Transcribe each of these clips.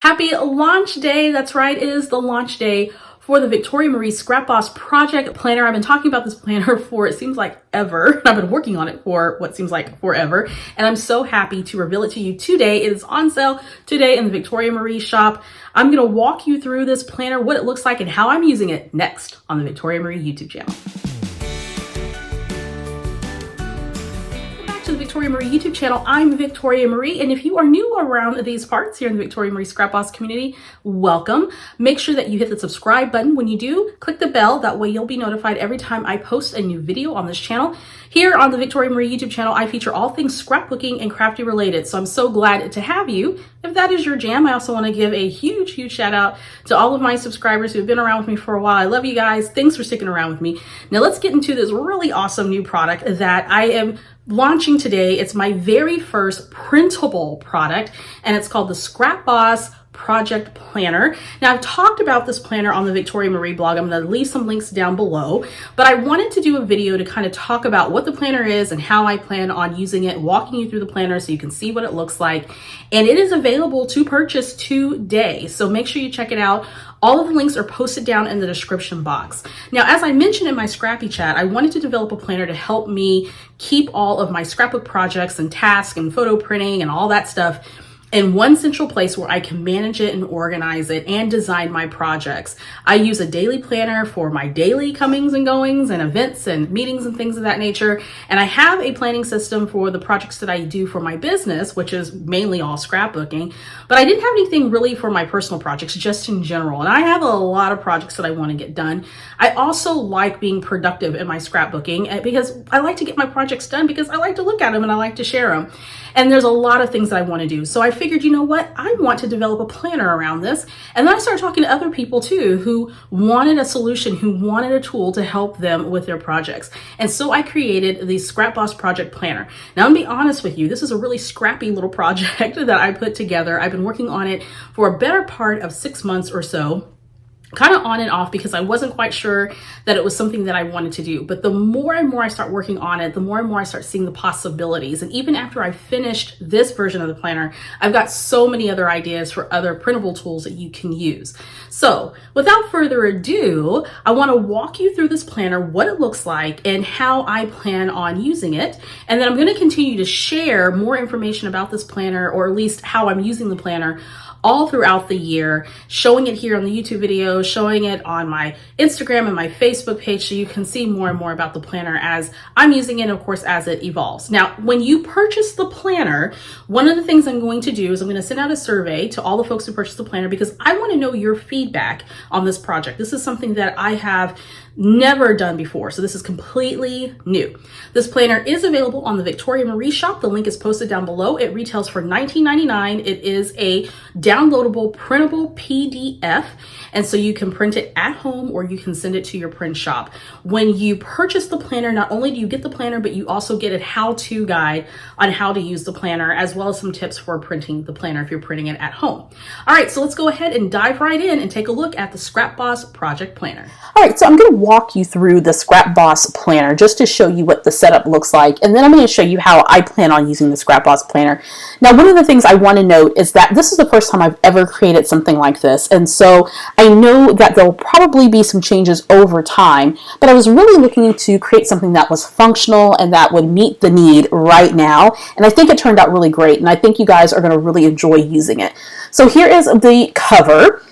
Happy launch day. That's right, it is the launch day for the Victoria Marie Scrap Boss Project Planner. I've been talking about this planner for, it seems like ever. I've been working on it for what seems like forever. And I'm so happy to reveal it to you today. It is on sale today in the Victoria Marie shop. I'm going to walk you through this planner, what it looks like, and how I'm using it next on the Victoria Marie YouTube channel. To the Victoria Marie YouTube channel. I'm Victoria Marie, and if you are new around these parts here in the Victoria Marie Scrap Boss community, welcome. Make sure that you hit the subscribe button. When you do, click the bell. That way you'll be notified every time I post a new video on this channel. Here on the Victoria Marie YouTube channel, I feature all things scrapbooking and crafty related, so I'm so glad to have you. If that is your jam, I also want to give a huge shout out to all of my subscribers who have been around with me for a while. I love you guys. Thanks for sticking around with me. Now let's get into this really awesome new product that I am launching today. It's my very first printable product, and it's called the Scrap Boss Project Planner. Now, I've talked about this planner on the Victoria Marie blog. I'm going to leave some links down below, but I wanted to do a video to kind of talk about what the planner is and how I plan on using it, walking you through the planner so you can see what it looks like. And it is available to purchase today, so make sure you check it out. All of the links are posted down in the description box. Now, as I mentioned in my Scrappy chat, I wanted to develop a planner to help me keep all of my scrapbook projects and tasks and photo printing and all that stuff in one central place where I can manage it and organize it and design my projects. I use a daily planner for my daily comings and goings and events and meetings and things of that nature. And I have a planning system for the projects that I do for my business, which is mainly all scrapbooking. But I didn't have anything really for my personal projects, just in general. And I have a lot of projects that I want to get done. I also like being productive in my scrapbooking because I like to get my projects done because I like to look at them and I like to share them. And there's a lot of things that I want to do. So I figured, you know what? I want to develop a planner around this. And then I started talking to other people too who wanted a solution, who wanted a tool to help them with their projects. And so I created the Scrap Boss Project Planner. Now, I'm gonna be honest with you, this is a really scrappy little project that I put together. I've been working on it for a better part of 6 months or so. Kind of on and off because I wasn't quite sure that it was something that I wanted to do. But the more and more I start working on it, the more and more I start seeing the possibilities. And even after I finished this version of the planner, I've got so many other ideas for other printable tools that you can use. So without further ado, I want to walk you through this planner, what it looks like and how I plan on using it. And then I'm going to continue to share more information about this planner, or at least how I'm using the planner, all throughout the year, showing it here on the YouTube video, showing it on my Instagram and my Facebook page so you can see more and more about the planner as I'm using it, and of course, as it evolves. Now, when you purchase the planner, one of the things I'm going to do is I'm going to send out a survey to all the folks who purchase the planner because I want to know your feedback on this project. This is something that I have never done before, so this is completely new. This planner is available on the Victoria Marie shop. The link is posted down below. It retails for $19.99. It is a downloadable printable PDF, and so you can print it at home or you can send it to your print shop. When you purchase the planner, not only do you get the planner, but you also get a how-to guide on how to use the planner, as well as some tips for printing the planner if you're printing it at home. All right, so let's go ahead and dive right in and take a look at the Scrap Boss Project Planner. All right, so I'm going to walk you through the Scrap Boss Planner just to show you what the setup looks like, and then I'm going to show you how I plan on using the Scrap Boss Planner. Now, one of the things I want to note is that this is the first time I've ever created something like this, and so I know that there'll probably be some changes over time, but I was really looking to create something that was functional and that would meet the need right now, and I think it turned out really great, and I think you guys are going to really enjoy using it. So here is the cover.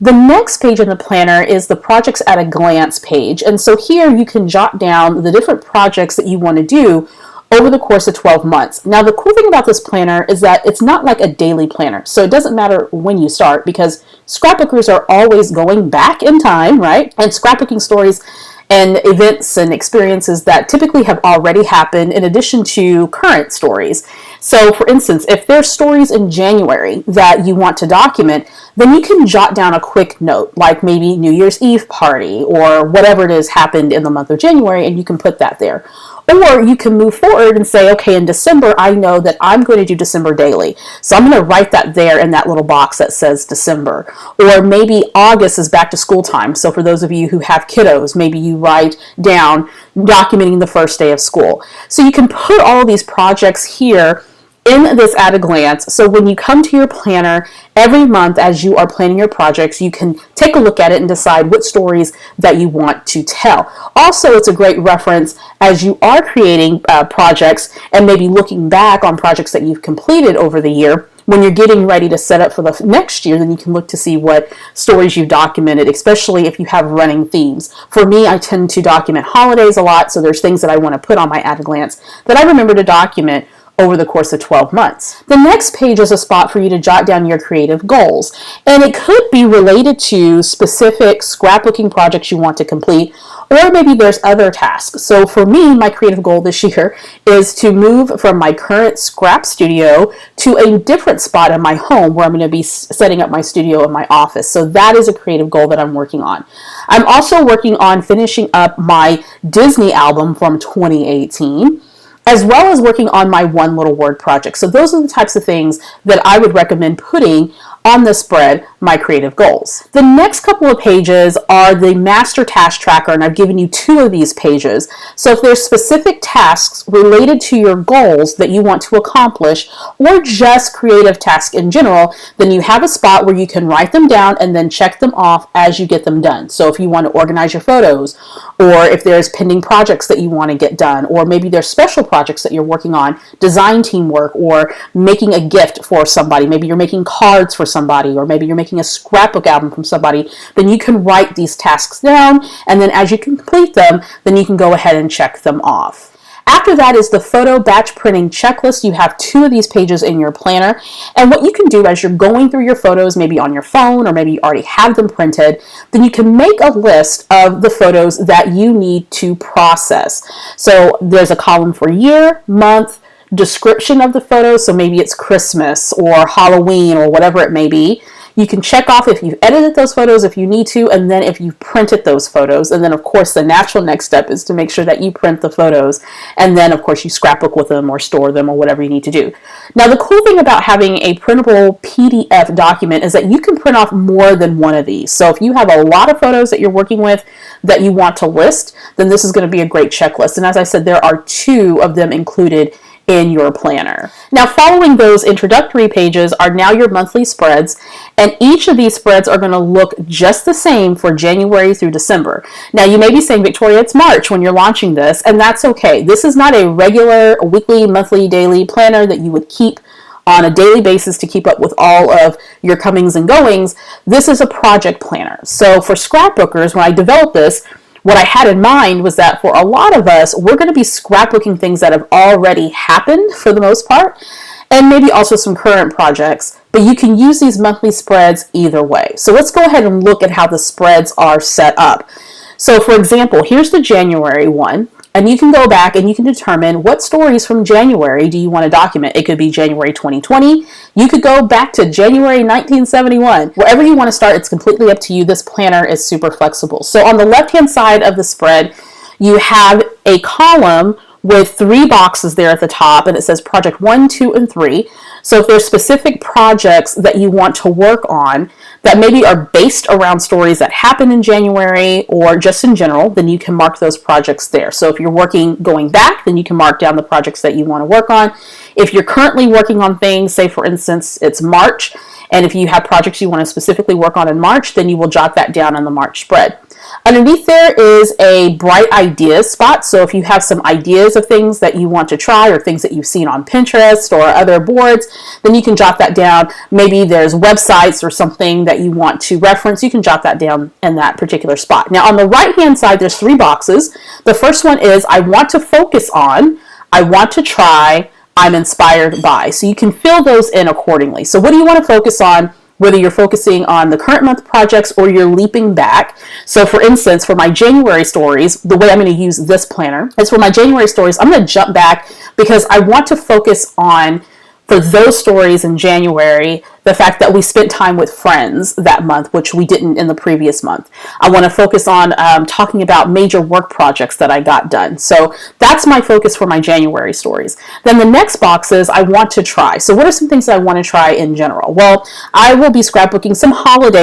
The next page in the planner is the Projects at a Glance page. And so here you can jot down the different projects that you want to do over the course of 12 months. Now, the cool thing about this planner is that it's not like a daily planner. So it doesn't matter when you start because scrapbookers are always going back in time, right? And scrapbooking stories and events and experiences that typically have already happened in addition to current stories. So for instance, if there's stories in January that you want to document, then you can jot down a quick note, like maybe New Year's Eve party or whatever it is happened in the month of January, and you can put that there. Or you can move forward and say, okay, in December, I know that I'm going to do December daily. So I'm going to write that there in that little box that says December. Or maybe August is back to school time. So for those of you who have kiddos, maybe you write down documenting the first day of school. So you can put all of these projects here in this at a glance. So when you come to your planner every month as you are planning your projects, you can take a look at it and decide what stories that you want to tell. Also, it's a great reference as you are creating projects and maybe looking back on projects that you've completed over the year. When you're getting ready to set up for the next year, then you can look to see what stories you've documented, especially if you have running themes. For me, I tend to document holidays a lot, so there's things that I want to put on my at a glance that I remember to document over the course of 12 months. The next page is a spot for you to jot down your creative goals, and it could be related to specific scrapbooking projects you want to complete, or maybe there's other tasks. So for me, my creative goal this year is to move from my current scrap studio to a different spot in my home where I'm going to be setting up my studio in my office. So that is a creative goal that I'm working on. I'm also working on finishing up my Disney album from 2018, as well as working on my one little word project. So those are the types of things that I would recommend putting on the spread, my creative goals. The next couple of pages are the master task tracker, and I've given you 2 of these pages. So if there's specific tasks related to your goals that you want to accomplish, or just creative tasks in general, then you have a spot where you can write them down and then check them off as you get them done. So if you want to organize your photos, or if there's pending projects that you want to get done, or maybe there's special projects that you're working on, design teamwork, or making a gift for somebody, maybe you're making cards for somebody, or maybe you're making a scrapbook album from somebody, then you can write these tasks down, and then as you complete them, then you can go ahead and check them off. After that is the photo batch printing checklist. You have 2 of these pages in your planner, and what you can do as you're going through your photos, maybe on your phone, or maybe you already have them printed, then you can make a list of the photos that you need to process. So there's a column for year, month, description of the photos, so maybe it's Christmas or Halloween or whatever it may be. You can check off if you've edited those photos if you need to, and then if you've printed those photos. And then, of course, the natural next step is to make sure that you print the photos, and then, of course, you scrapbook with them or store them or whatever you need to do. Now, the cool thing about having a printable PDF document is that you can print off more than one of these. So if you have a lot of photos that you're working with that you want to list, then this is going to be a great checklist. And as I said, there are 2 of them included in your planner. Now, following those introductory pages are now your monthly spreads, and each of these spreads are going to look just the same for January through December. Now, you may be saying, Victoria, it's March when you're launching this, and that's okay. This is not a regular weekly, monthly, daily planner that you would keep on a daily basis to keep up with all of your comings and goings. This is a project planner. So for scrapbookers, when I developed this, what I had in mind was that for a lot of us, we're going to be scrapbooking things that have already happened for the most part, and maybe also some current projects, but you can use these monthly spreads either way. So let's go ahead and look at how the spreads are set up. So for example, here's the January one, and you can go back and you can determine what stories from January do you want to document. It could be January 2020. You could go back to January 1971. Wherever you want to start, it's completely up to you. This planner is super flexible. So on the left-hand side of the spread, you have a column with 3 boxes there at the top, and it says project 1, 2, and 3. So if there's specific projects that you want to work on that maybe are based around stories that happened in January or just in general, then you can mark those projects there. So if you're going back, then you can mark down the projects that you want to work on. If you're currently working on things, say for instance, it's March, and if you have projects you want to specifically work on in March, then you will jot that down on the March spread. Underneath there is a bright ideas spot. So if you have some ideas of things that you want to try or things that you've seen on Pinterest or other boards, then you can jot that down. Maybe there's websites or something that you want to reference. You can jot that down in that particular spot. Now on the right hand side, there's 3 boxes. The first one is I want to focus on, I want to try, I'm inspired by. So you can fill those in accordingly. So what do you want to focus on? Whether you're focusing on the current month projects or you're leaping back. So for instance, for my January stories, the way I'm going to use this planner is for my January stories, I'm going to jump back because I want to focus on, for those stories in January, the fact that we spent time with friends that month, which we didn't in the previous month. I want to focus on talking about major work projects that I got done. So that's my focus for my January stories. Then the next box is I want to try. So what are some things that I want to try in general? Well, I will be scrapbooking some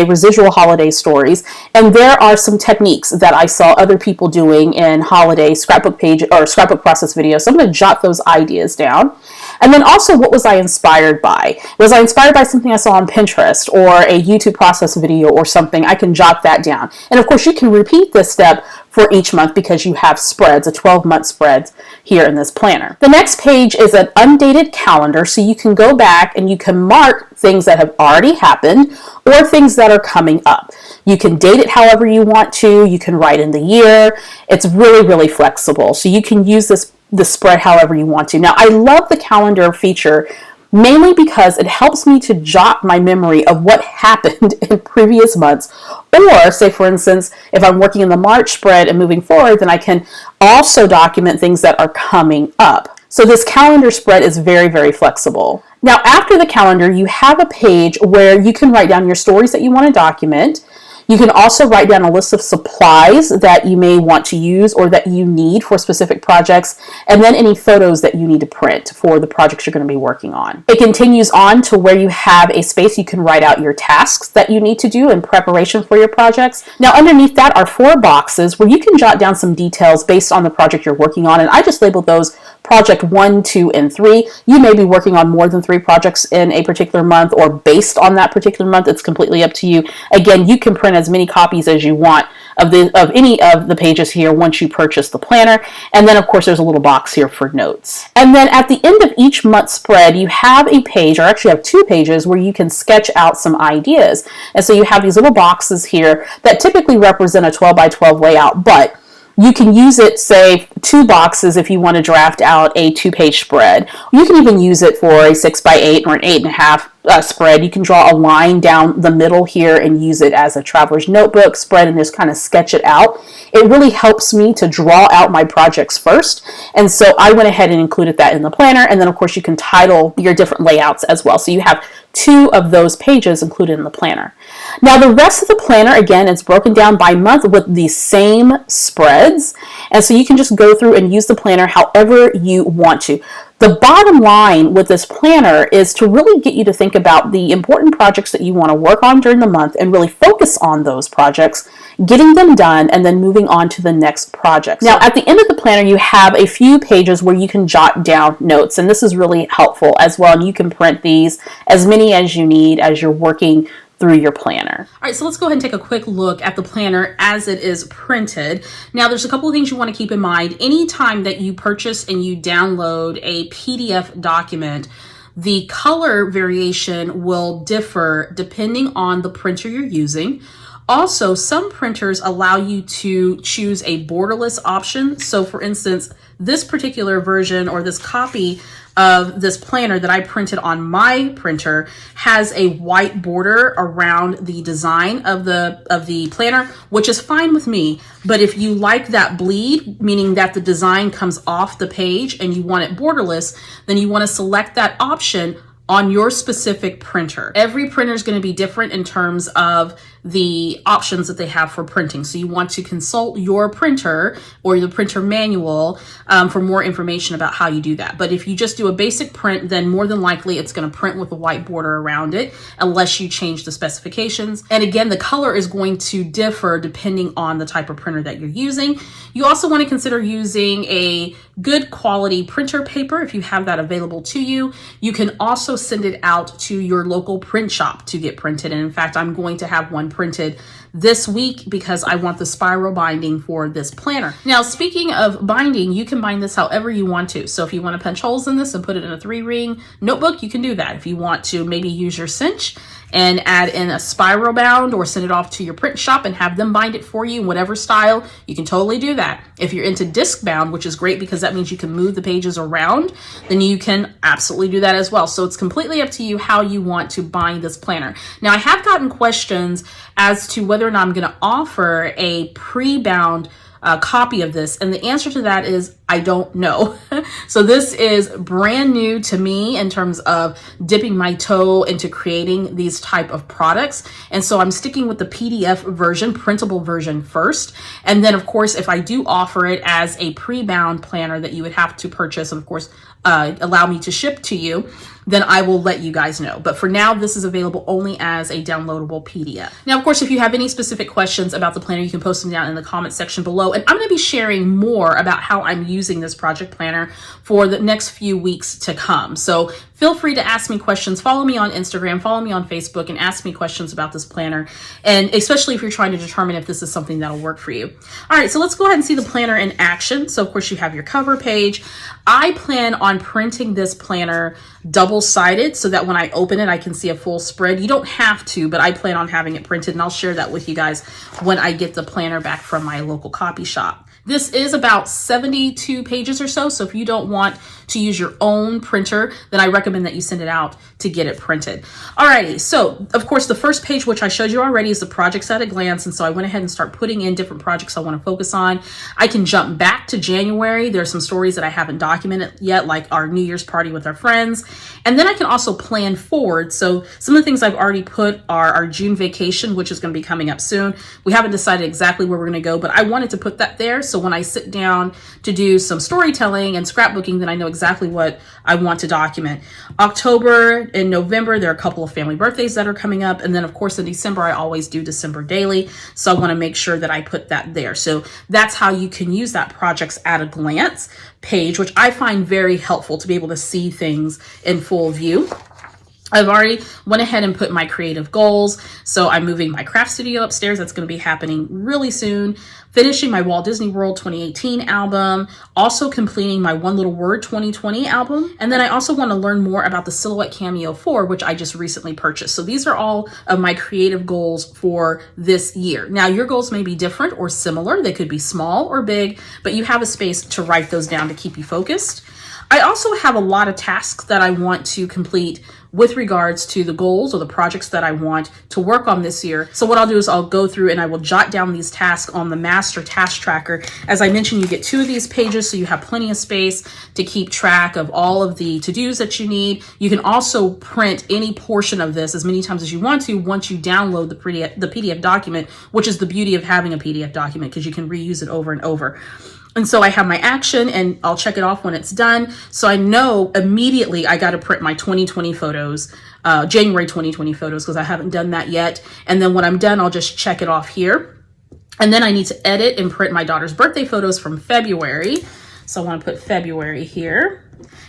residual holiday stories, and there are some techniques that I saw other people doing in holiday scrapbook page or scrapbook process videos. So I'm going to jot those ideas down. And then also, what was I inspired by? Was I inspired by something I saw on Pinterest or a YouTube process video or something? I can jot that down. And of course, you can repeat this step for each month because you have spreads, a 12-month spread here in this planner. The next page is an undated calendar, so you can go back and you can mark things that have already happened or things that are coming up. You can date it however you want to. You can write in the year. It's really, really flexible. So you can use this spread however you want to. Now, I love the calendar feature mainly because it helps me to jot my memory of what happened in previous months. Or, say for instance, if I'm working in the March spread and moving forward, then I can also document things that are coming up. So this calendar spread is very, very flexible. Now, after the calendar, you have a page where you can write down your stories that you want to document. You can also write down a list of supplies that you may want to use or that you need for specific projects, and then any photos that you need to print for the projects you're going to be working on. It continues on to where you have a space you can write out your tasks that you need to do in preparation for your projects. Now, underneath that are 4 boxes where you can jot down some details based on the project you're working on, and I just labeled those project 1, 2, and 3. You may be working on more than 3 projects in a particular month, or based on that particular month. It's completely up to you. Again, you can print as many copies as you want of any of the pages here once you purchase the planner. And then, of course, there's a little box here for notes. And then at the end of each month spread, you have a page, or actually have 2 pages, where you can sketch out some ideas. And so you have these little boxes here that typically represent a 12 by 12 layout, but you can use it, say, 2 boxes if you want to draft out a 2-page spread. You can even use it for a 6 by 8 or an 8.5 spread. You can draw a line down the middle here and use it as a traveler's notebook spread and just kind of sketch it out. It really helps me to draw out my projects first. And so I went ahead and included that in the planner. And then, of course, you can title your different layouts as well. So you have 2 of those pages included in the planner. Now, the rest of the planner, again, it's broken down by month with the same spreads. And so you can just go through and use the planner however you want to. The bottom line with this planner is to really get you to think about the important projects that you want to work on during the month and really focus on those projects, getting them done, and then moving on to the next project. Now, at the end of the planner, you have a few pages where you can jot down notes, and this is really helpful as well. And you can print these as many as you need as you're working through your planner. All right, so let's go ahead and take a quick look at the planner as it is printed. Now, there's a couple of things you want to keep in mind. Anytime that you purchase and you download a PDF document, the color variation will differ depending on the printer you're using. Also, some printers allow you to choose a borderless option. So for instance, this particular version or this copy of this planner that I printed on my printer has a white border around the design of the planner, which is fine with me. But if you like that bleed, meaning that the design comes off the page and you want it borderless, then you want to select that option on your specific printer. Every printer is going to be different in terms of the options that they have for printing. So you want to consult your printer or the printer manual for more information about how you do that. But if you just do a basic print, then more than likely it's going to print with a white border around it unless you change the specifications. And again, the color is going to differ depending on the type of printer that you're using. You also want to consider using a good quality printer paper if you have that available to you. You can also send it out to your local print shop to get printed. And in fact, I'm going to have one printed this week because I want the spiral binding for this planner. Now, speaking of binding, you can bind this however you want to. So if you want to punch holes in this and put it in a 3-ring notebook, you can do that. If you want to maybe use your cinch and add in a spiral bound or send it off to your print shop and have them bind it for you in whatever style, you can totally do that. If you're into disc bound, which is great because that means you can move the pages around, then you can absolutely do that as well. So it's completely up to you how you want to bind this planner. Now, I have gotten questions as to whether or not I'm going to offer a pre-bound copy of this, and the answer to that is I don't know. So this is brand new to me in terms of dipping my toe into creating these type of products, and so I'm sticking with the PDF version, printable version first, and then of course if I do offer it as a pre-bound planner that you would have to purchase and of course allow me to ship to you, then I will let you guys know. But for now, this is available only as a downloadable PDF. Now, of course, if you have any specific questions about the planner, you can post them down in the comment section below. And I'm going to be sharing more about how I'm using this project planner for the next few weeks to come. So feel free to ask me questions. Follow me on Instagram, follow me on Facebook, and ask me questions about this planner. And especially if you're trying to determine if this is something that'll work for you. All right, so let's go ahead and see the planner in action. So of course you have your cover page. I plan on printing this planner double-sided so that when I open it, I can see a full spread. You don't have to, but I plan on having it printed, and I'll share that with you guys when I get the planner back from my local copy shop. This is about 72 pages or so. So if you don't want to use your own printer, then I recommend that you send it out to get it printed. Alrighty, so of course the first page, which I showed you already, is the projects at a glance. And so I went ahead and start putting in different projects I want to focus on. I can jump back to January. There's some stories that I haven't documented yet, like our New Year's party with our friends. And then I can also plan forward. So some of the things I've already put are our June vacation, which is going to be coming up soon. We haven't decided exactly where we're going to go, but I wanted to put that there. So when I sit down to do some storytelling and scrapbooking, then I know exactly what I want to document. October and November, there are a couple of family birthdays that are coming up. And then of course in December, I always do December daily. So I want to make sure that I put that there. So that's how you can use that projects at a glance page, which I find very helpful to be able to see things in full view. I've already went ahead and put my creative goals. So I'm moving my craft studio upstairs. That's going to be happening really soon. Finishing my Walt Disney World 2018 album. Also completing my One Little Word 2020 album. And then I also want to learn more about the Silhouette Cameo 4, which I just recently purchased. So these are all of my creative goals for this year. Now your goals may be different or similar. They could be small or big, but you have a space to write those down to keep you focused. I also have a lot of tasks that I want to complete with regards to the goals or the projects that I want to work on this year. So what I'll do is I'll go through and I will jot down these tasks on the master task tracker. As I mentioned, you get 2 of these pages, so you have plenty of space to keep track of all of the to-dos that you need. You can also print any portion of this as many times as you want to once you download the PDF document, which is the beauty of having a PDF document because you can reuse it over and over. And so I have my action and I'll check it off when it's done. So I know immediately I got to print my 2020 photos, January 2020 photos, because I haven't done that yet. And then when I'm done, I'll just check it off here. And then I need to edit and print my daughter's birthday photos from February. So I want to put February here.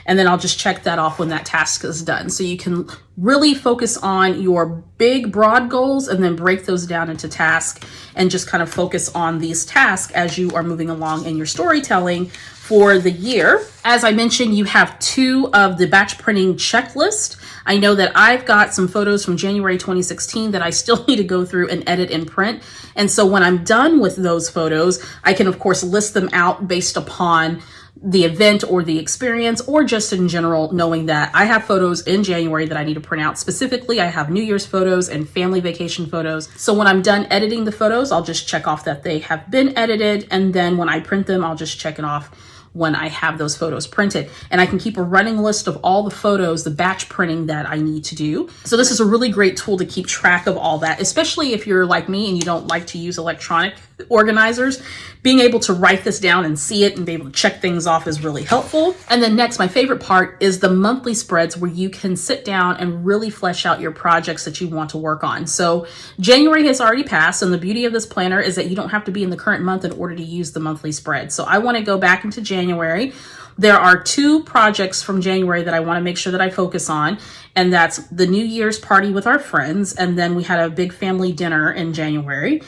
And then I'll just check that off when that task is done. So you can really focus on your big, broad goals and then break those down into tasks and just kind of focus on these tasks as you are moving along in your storytelling for the year. As I mentioned, you have 2 of the batch printing checklist. I know that I've got some photos from January 2016 that I still need to go through and edit and print. And so when I'm done with those photos, I can of course list them out based upon the event or the experience, or just in general, knowing that I have photos in January that I need to print out. Specifically, I have New Year's photos and family vacation photos. So when I'm done editing the photos, I'll just check off that they have been edited. And then when I print them, I'll just check it off when I have those photos printed. And I can keep a running list of all the photos, the batch printing that I need to do. So this is a really great tool to keep track of all that, especially if you're like me and you don't like to use electronic organizers. Being able to write this down and see it and be able to check things off is really helpful. And then next, my favorite part is the monthly spreads where you can sit down and really flesh out your projects that you want to work on. So January has already passed, and the beauty of this planner is that you don't have to be in the current month in order to use the monthly spread. So I want to go back into January. There are 2 projects from January that I want to make sure that I focus on, and that's the New Year's party with our friends, and then we had a big family dinner in January.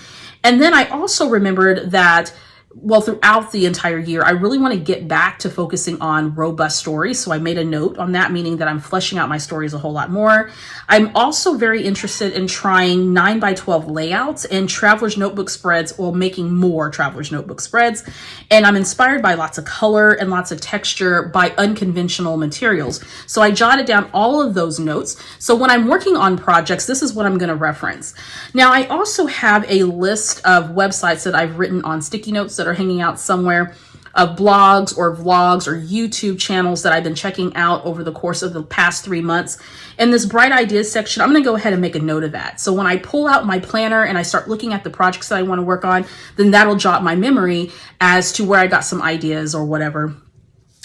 And then I also remembered that, well, throughout the entire year, I really want to get back to focusing on robust stories. So I made a note on that, meaning that I'm fleshing out my stories a whole lot more. I'm also very interested in trying 9x12 layouts and traveler's notebook spreads, or making more traveler's notebook spreads. And I'm inspired by lots of color and lots of texture by unconventional materials. So I jotted down all of those notes. So when I'm working on projects, this is what I'm going to reference. Now, I also have a list of websites that I've written on sticky notes that are hanging out somewhere, of blogs or vlogs or YouTube channels that I've been checking out over the course of the past 3 months. In this Bright Ideas section, I'm going to go ahead and make a note of that. So when I pull out my planner and I start looking at the projects that I want to work on, then that'll jot my memory as to where I got some ideas or whatever.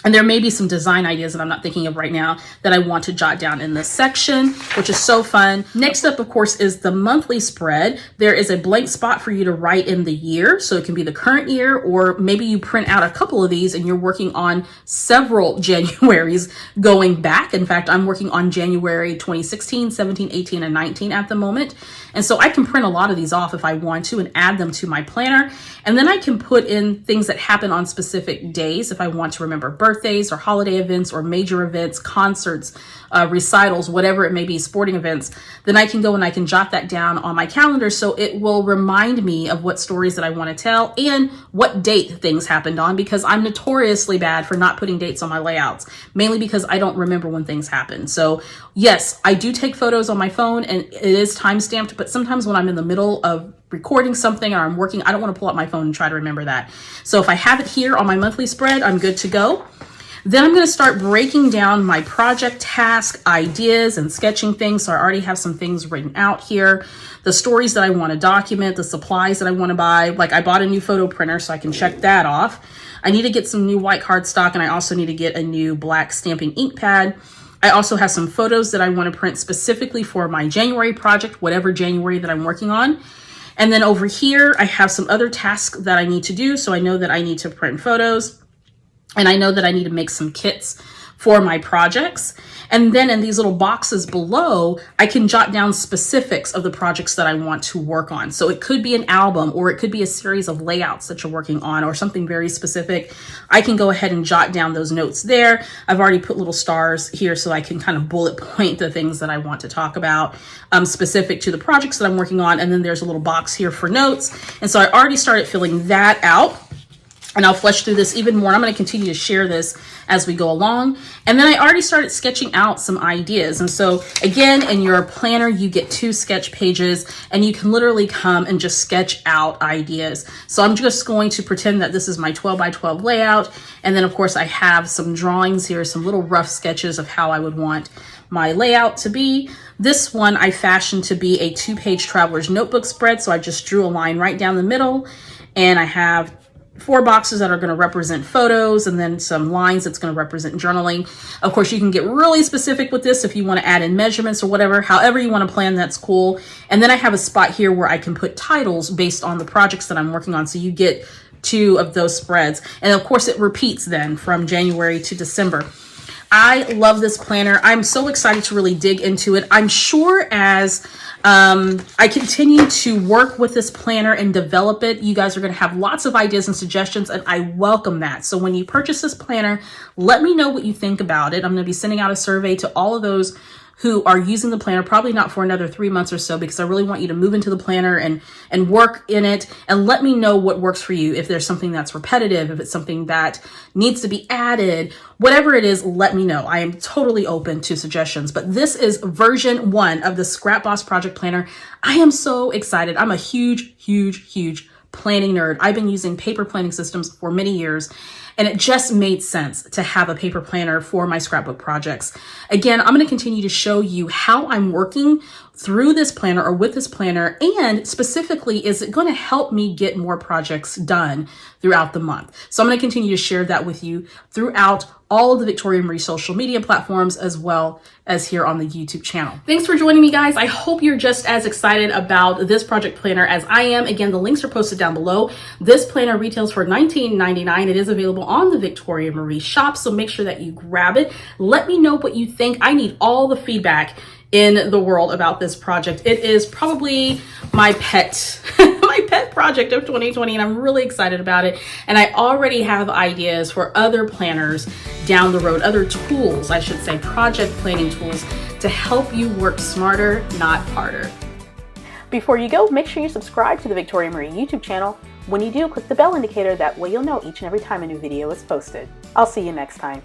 And there may be some design ideas that I'm not thinking of right now that I want to jot down in this section, which is so fun. Next up, of course, is the monthly spread. There is a blank spot for you to write in the year. So it can be the current year, or maybe you print out a couple of these and you're working on several Januaries going back. In fact, I'm working on January 2016, 17, 18, and 19 at the moment. And so I can print a lot of these off if I want to and add them to my planner. And then I can put in things that happen on specific days if I want to remember birthdays or holiday events or major events, concerts, recitals, whatever it may be, sporting events. Then I can go and I can jot that down on my calendar so it will remind me of what stories that I want to tell and what date things happened on, because I'm notoriously bad for not putting dates on my layouts, mainly because I don't remember when things happen. So yes, I do take photos on my phone and it is time stamped, but sometimes when I'm in the middle of recording something or I'm working, I don't want to pull up my phone and try to remember that. So if I have it here on my monthly spread, I'm good to go. Then I'm going to start breaking down my project task ideas and sketching things. So I already have some things written out here. The stories that I want to document, the supplies that I want to buy. Like I bought a new photo printer, so I can check that off. I need to get some new white cardstock, and I also need to get a new black stamping ink pad. I also have some photos that I want to print specifically for my January project, whatever January that I'm working on. And then over here, I have some other tasks that I need to do. So I know that I need to print photos. And I know that I need to make some kits for my projects. And then in these little boxes below, I can jot down specifics of the projects that I want to work on. So it could be an album, or it could be a series of layouts that you're working on, or something very specific. I can go ahead and jot down those notes there. I've already put little stars here so I can kind of bullet point the things that I want to talk about specific to the projects that I'm working on. And then there's a little box here for notes. And so I already started filling that out. And I'll flesh through this even more. I'm going to continue to share this as we go along. And then I already started sketching out some ideas. And so again, in your planner, you get 2 sketch pages and you can literally come and just sketch out ideas. So I'm just going to pretend that this is my 12 by 12 layout. And then of course I have some drawings here, some little rough sketches of how I would want my layout to be. This one I fashioned to be a 2-page traveler's notebook spread. So I just drew a line right down the middle, and I have 4 boxes that are going to represent photos, and then some lines that's going to represent journaling. Of course, you can get really specific with this if you want to add in measurements or whatever. However you want to plan, that's cool. And then I have a spot here where I can put titles based on the projects that I'm working on. So you get 2 of those spreads. And of course, it repeats then from January to December. I love this planner. I'm so excited to really dig into it. I'm sure as I continue to work with this planner and develop it, you guys are going to have lots of ideas and suggestions, and I welcome that. So when you purchase this planner, let me know what you think about it. I'm going to be sending out a survey to all of those who are using the planner, probably not for another 3 months or so, because I really want you to move into the planner and work in it, and let me know what works for you. If there's something that's repetitive, if it's something that needs to be added, whatever it is, let me know. I am totally open to suggestions. But this is version 1 of the Scrap Boss Project Planner. I am so excited. I'm a huge planning nerd. I've been using paper planning systems for many years, and it just made sense to have a paper planner for my scrapbook projects. Again, I'm going to continue to show you how I'm working through this planner or with this planner, and specifically, is it going to help me get more projects done throughout the month? So I'm going to continue to share that with you throughout all of the Victoria Marie social media platforms, as well as here on the YouTube channel. Thanks for joining me, guys. I hope you're just as excited about this project planner as I am. Again, the links are posted down below. This planner retails for $19.99. It is available on the Victoria Marie shop, so make sure that you grab it. Let me know what you think. I need all the feedback in the world about this project. It is probably my pet my pet project of 2020, and I'm really excited about it. And I already have ideas for other planners down the road, other tools, I should say, project planning tools to help you work smarter, not harder. Before you go, make sure you subscribe to the Victoria Marie YouTube channel. When you do, click the bell indicator. That way you'll know each and every time a new video is posted. I'll see you next time.